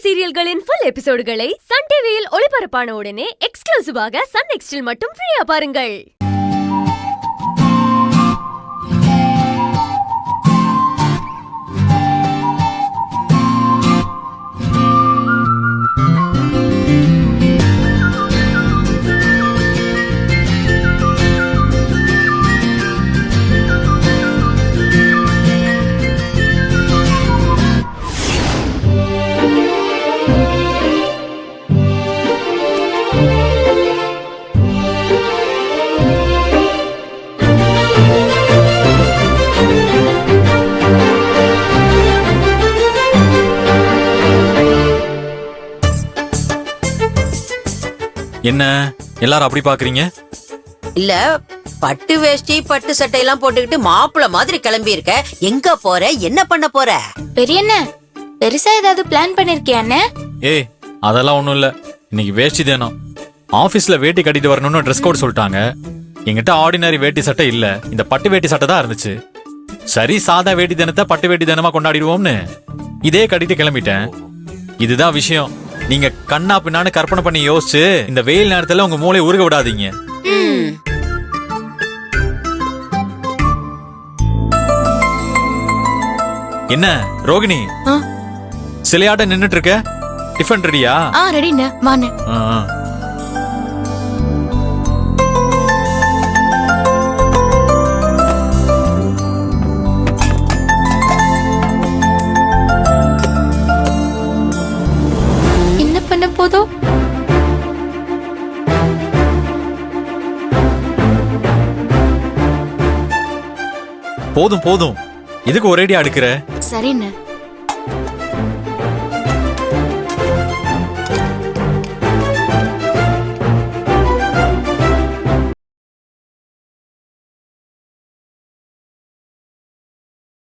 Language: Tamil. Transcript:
சீரியல்களின் ஃபுல் எபிசோடுகளை சன் டிவியில் ஒளிபரப்பான உடனே எக்ஸ்க்ளூசிவாக சன் நெக்ஸ்டில் மட்டும் ஃப்ரீயா பாருங்கள். என்ன எல்லாரும் அப்படி பாக்குறீங்க? இல்ல, பட்டு வேஷ்டி பட்டு சட்டை எல்லாம் போட்டுக்கிட்டு மாப்பிள்ள மாதிரி கிளம்பி இருக்க. எங்க போற, என்ன பண்ண போற? பெரியண்ண, பெருசா ஏதாவது பிளான் பண்ணிருக்கியா அண்ணே? ஏய், அதெல்லாம் ஒண்ணும் இல்ல. இன்னைக்கு வேஷ்டி தினம். ஆபீஸ்ல வேட்டி கட்டிட்டு வரணும்னு ட்ரெஸ் கோட் சொல்லிட்டாங்க. என்கிட்ட ஆர்டினரி வேட்டி சட்டை இல்ல, இந்த பட்டு வேட்டி சட்டை தான் இருந்துச்சு. சரி, சாதா வேட்டி தினத்தை பட்டு வேட்டி தினமா கொண்டாடிடுவோம்னு இதே கட்டிட்டு கிளம்பிட்டேன். இதுதான் விஷயம். நீங்க கண்ணா பின்னான்னு கற்பனை பண்ணி யோசிச்சு இந்த வெயில் நேரத்துல உங்க மூளை உருக விடாதீங்க. என்ன ரோகிணி, சிலையாட்ட நின்னுட்டு இருக்க? டிஃபன் ரெடியா? ரெடிண்ணே, வாண்ணே. என்ன பண்ண போதும்? போதும் போதும், இதுக்கு ஒரேடியா அடுக்கிற? சரிண்ணே.